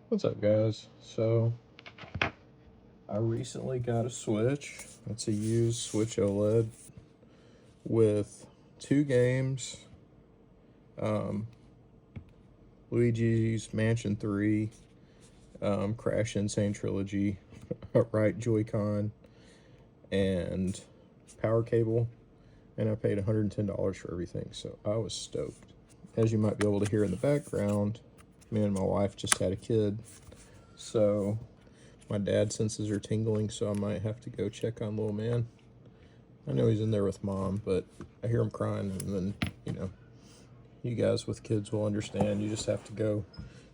What's up, guys? So I recently got a Switch. It's a used Switch OLED with 2 games, Luigi's Mansion 3, Crash Insane Trilogy, right Joy-Con, and power cable, and I paid $110 for everything, so I was stoked. As you might be able to hear in the background, me and my wife just had a kid, so my dad senses her tingling, so I might have to go check on little man. I know he's in there with mom, but I hear him crying, and then, you guys with kids will understand. You just have to go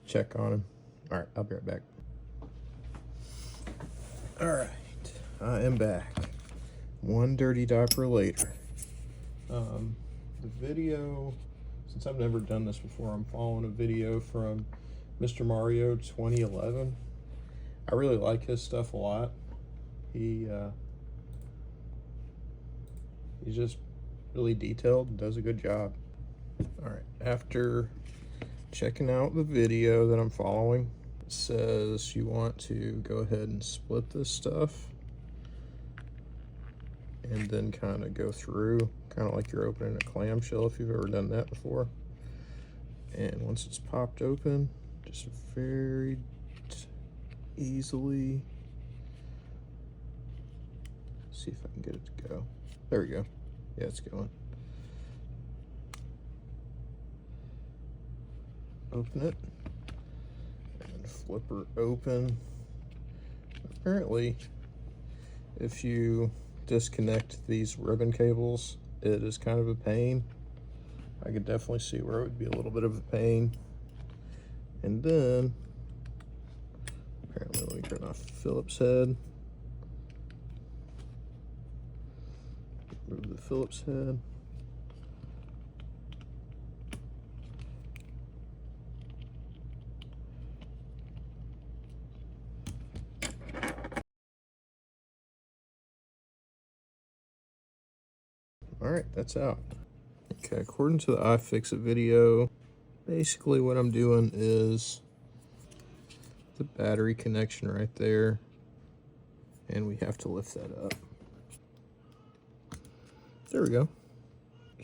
check on him. All right, I'll be right back. All right, I am back. One dirty diaper later. The video, since I've never done this before, I'm following a video from Mr. Mario 2011. I really like his stuff a lot. He's just really detailed and does a good job. All right, after checking out the video that I'm following, it says you want to go ahead and split this stuff and then kind of go through, kind of like you're opening a clamshell if you've ever done that before. And once it's popped open, just very easily, see if I can get it to go. There we go. Yeah, it's going. Open it and flip her open. Apparently, if you disconnect these ribbon cables, it is kind of a pain. I could definitely see where it would be a little bit of a pain. And then, apparently, let me turn off Phillips head. Remove the Phillips head. All right, that's out. Okay, according to the iFixit video, basically what I'm doing is the battery connection right there, and we have to lift that up. There we go.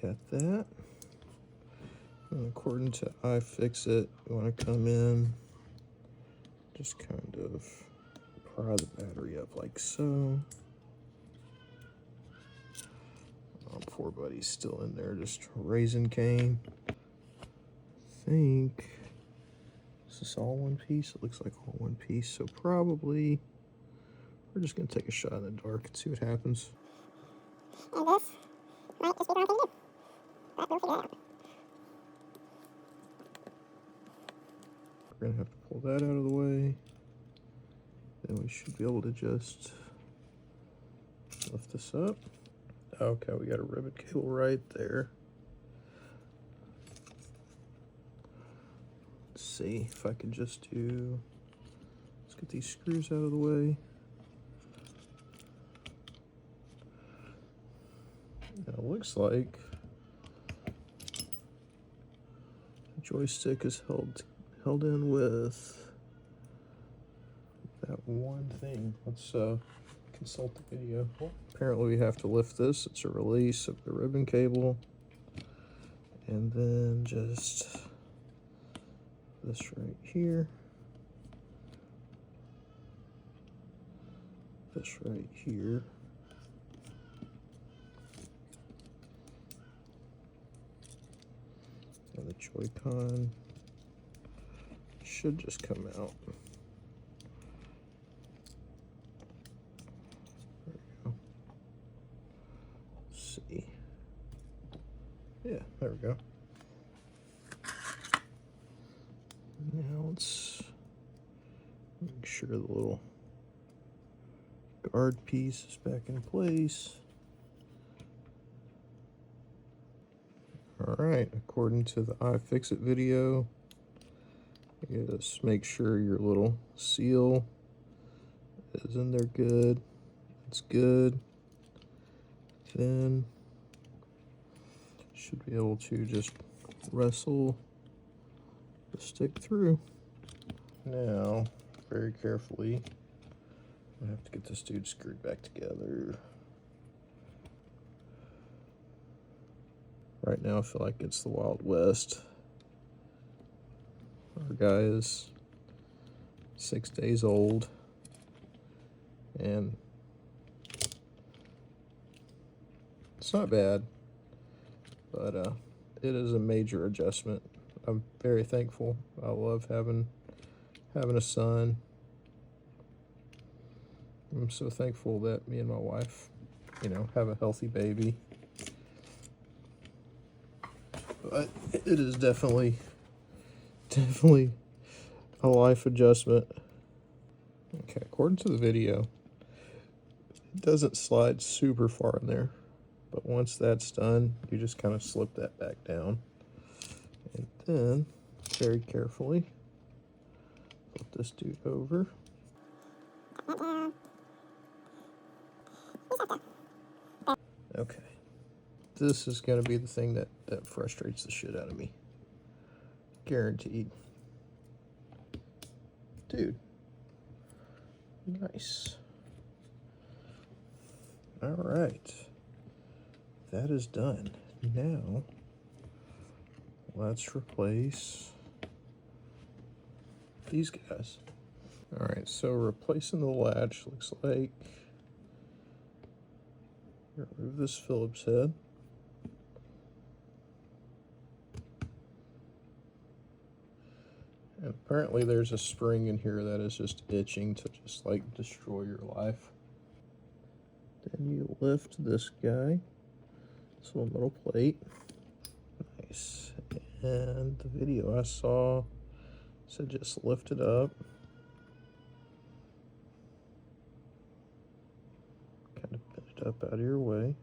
Got that. And according to iFixit, you want to come in, just kind of pry the battery up like so. Oh, poor buddy's still in there, just raising Cane. I think, is this all one piece? It looks like all one piece, so probably we're just gonna take a shot in the dark and see what happens. And this might just be the wrong thing to do, but we'll figure it out. We're gonna have to pull that out of the way. Then we should be able to just lift this up. Okay, we got a ribbon cable right there. Let's see if I can just do, let's get these screws out of the way. Now it looks like the joystick is held in with that one thing. Let's consult the video. Well, apparently we have to lift this. It's a release of the ribbon cable, and then just this right here, this right here, and the Joy-Con should just come out. See. Yeah, there we go. Now let's make sure the little guard piece is back in place. All right, according to the iFixit video, you just make sure your little seal is in there good. It's good. Then should be able to just wrestle the stick through. Now, very carefully, I have to get this dude screwed back together. Right now I feel like it's the Wild West. Our guy is 6 days old, and it's not bad, but it is a major adjustment. I'm very thankful. I love having a son. I'm so thankful that me and my wife, have a healthy baby. But it is definitely a life adjustment. Okay, according to the video, it doesn't slide super far in there. But once that's done, you just kind of slip that back down. And then, very carefully, flip this dude over. Okay. This is going to be the thing that frustrates the shit out of me. Guaranteed. Dude. Nice. Alright. That is done. Now, let's replace these guys. Alright, so replacing the latch looks like, remove this Phillips head. And apparently there's a spring in here that is just itching to just like destroy your life. Then you lift this guy, this little metal plate. Nice. And the video I saw said just lift it up. Kind of bend it up out of your way.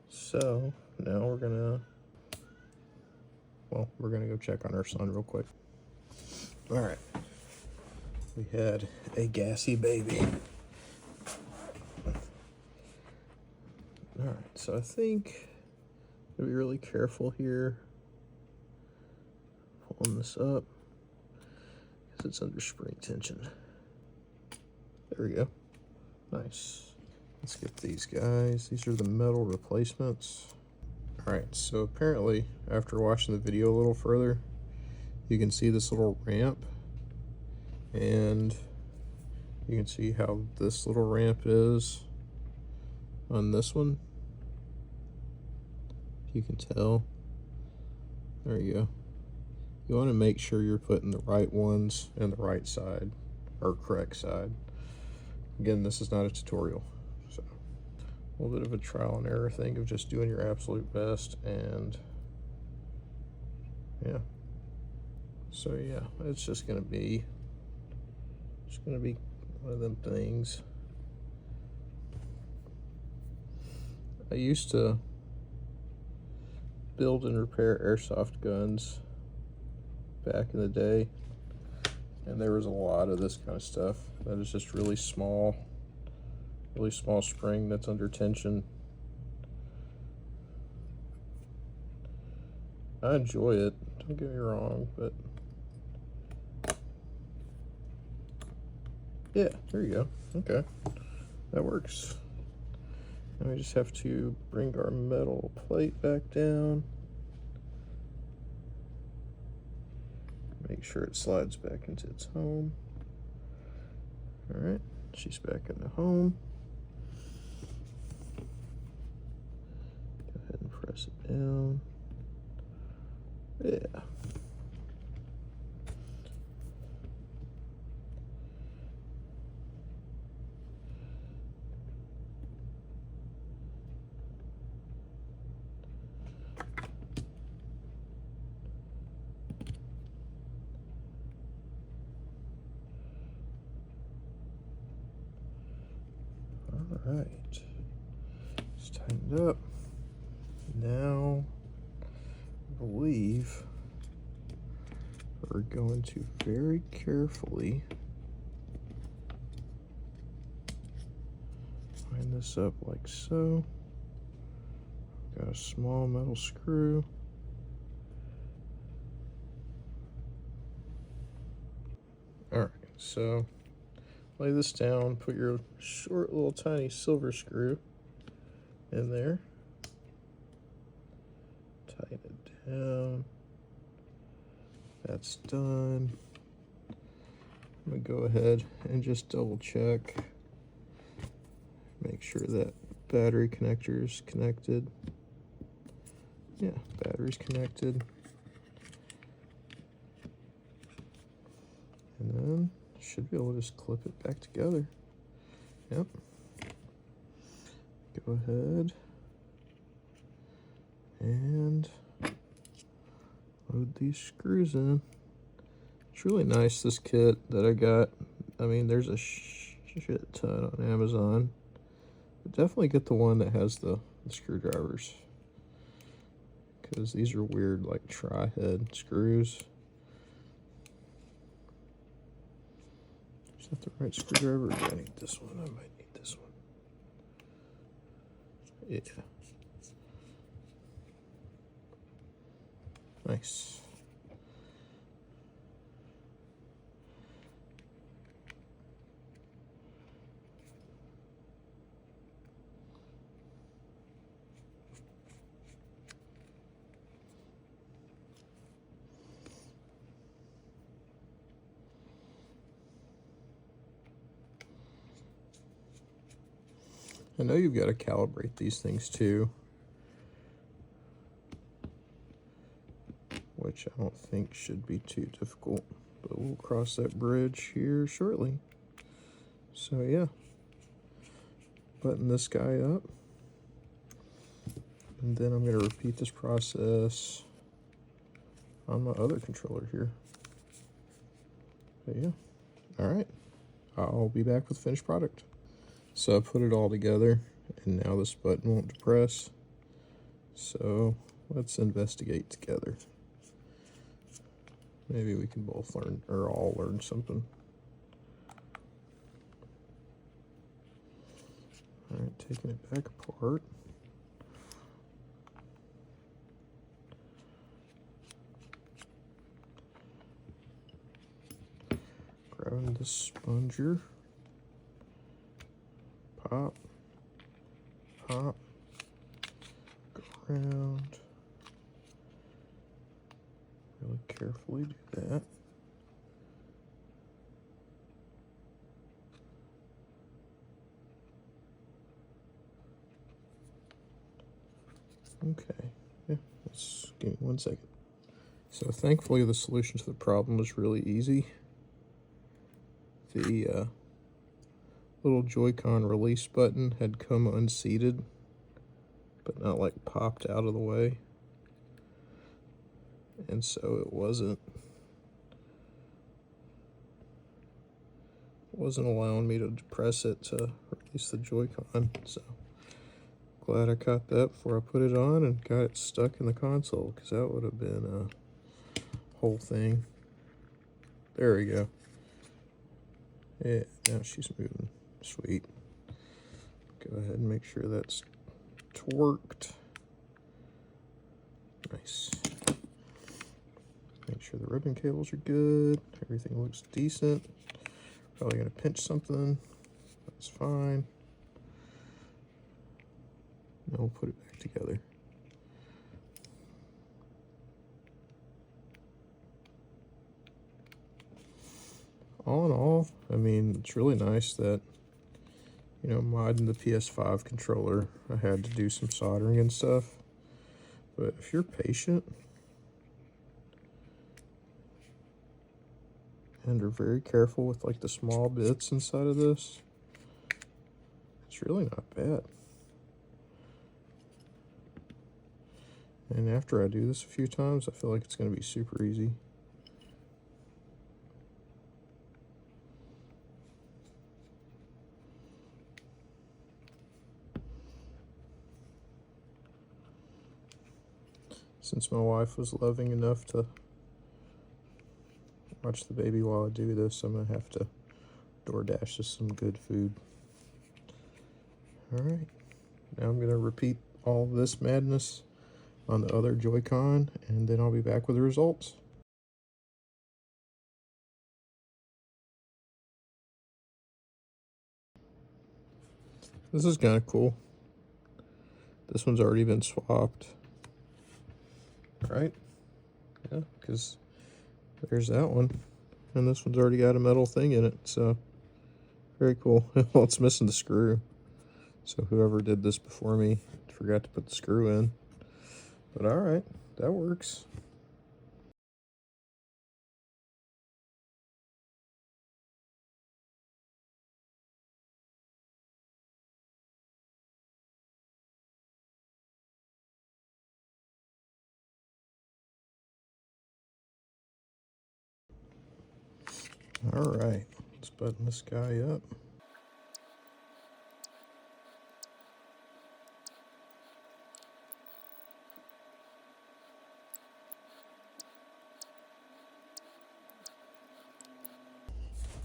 So now we're gonna go check on our son real quick. All right, we had a gassy baby. All right, so I think I'm gonna be really careful here, pulling this up because it's under spring tension. There we go. Nice. Let's get these guys. These are the metal replacements. Alright, so apparently, after watching the video a little further, you can see this little ramp, and you can see how this little ramp is on this one. You can tell. There you go. You want to make sure you're putting the right ones in the right side, or correct side. Again, this is not a tutorial, so a little bit of a trial and error thing of just doing your absolute best. And yeah, so yeah, it's just gonna be one of them things. I used to build and repair airsoft guns back in the day, and there was a lot of this kind of stuff that is just really small spring that's under tension. I enjoy it, don't get me wrong, but yeah, there you go. Okay, that works. Now we just have to bring our metal plate back down. Make sure it slides back into its home. All right, she's back in the home. Go ahead and press it down. Yeah. All right, it's tightened up. Now, I believe we're going to very carefully line this up like so. Got a small metal screw. So lay this down, put your short little tiny silver screw in there, tighten it down. That's done. I'm gonna go ahead and just double check, make sure that battery connector is connected. Yeah, battery's connected. And then should be able to just clip it back together. Yep. Go ahead and load these screws in. It's really nice, this kit that I got. I mean, there's a shit ton on Amazon. But definitely get the one that has the screwdrivers, because these are weird, like tri-head screws. Is that the right screwdriver? Or do I need this one? I might need this one. Yeah. Nice. I know you've got to calibrate these things too, which I don't think should be too difficult, but we'll cross that bridge here shortly. So yeah, button this guy up, and then I'm going to repeat this process on my other controller here. But yeah, all right, I'll be back with the finished product. So I put it all together, and now this button won't depress. So let's investigate together. Maybe we can both learn, or all learn something. All right, taking it back apart. Grabbing the sponger. Pop, pop, go around, really carefully do that. Okay, yeah, let's give me 1 second. So thankfully the solution to the problem was really easy. The little Joy-Con release button had come unseated, but not like popped out of the way, and so it wasn't allowing me to depress it to release the Joy-Con. So glad I caught that before I put it on and got it stuck in the console, because that would have been a whole thing. There we go. Yeah, now she's moving. Sweet. Go ahead and make sure that's torqued. Nice. Make sure the ribbon cables are good. Everything looks decent. Probably gonna pinch something. That's fine. Now we'll put it back together. All in all, I mean, it's really nice that, you know, modding the PS5 controller, I had to do some soldering and stuff. But if you're patient and are very careful with like the small bits inside of this, it's really not bad. And after I do this a few times, I feel like it's going to be super easy. Since my wife was loving enough to watch the baby while I do this, I'm going to have to DoorDash us some good food. Alright, now I'm going to repeat all this madness on the other Joy-Con, and then I'll be back with the results. This is kind of cool. This one's already been swapped. Right? Yeah, because there's that one. And this one's already got a metal thing in it, so very cool. Well, it's missing the screw. So whoever did this before me forgot to put the screw in. But alright, that works. Alright, let's button this guy up.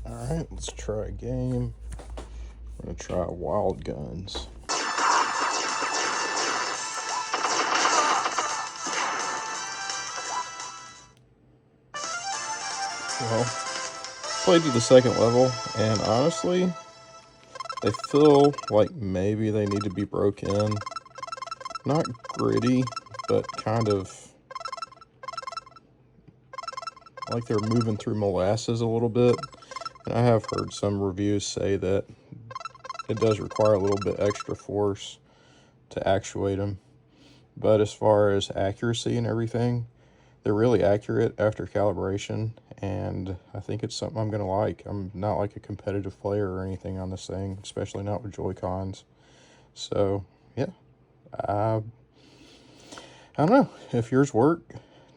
Alright, let's try a game. I'm going to try Wild Guns. Well, played to the second level, and honestly, they feel like maybe they need to be broke in. Not gritty, but kind of like they're moving through molasses a little bit. And I have heard some reviews say that it does require a little bit extra force to actuate them. But as far as accuracy and everything, they're really accurate after calibration, and I think it's something I'm going to like. I'm not like a competitive player or anything on this thing, especially not with Joy-Cons. So, yeah. I don't know. If yours work,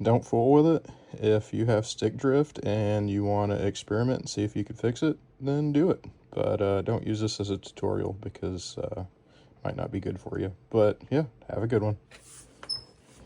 don't fool with it. If you have stick drift and you want to experiment and see if you can fix it, then do it. But don't use this as a tutorial because it might not be good for you. But, yeah, have a good one.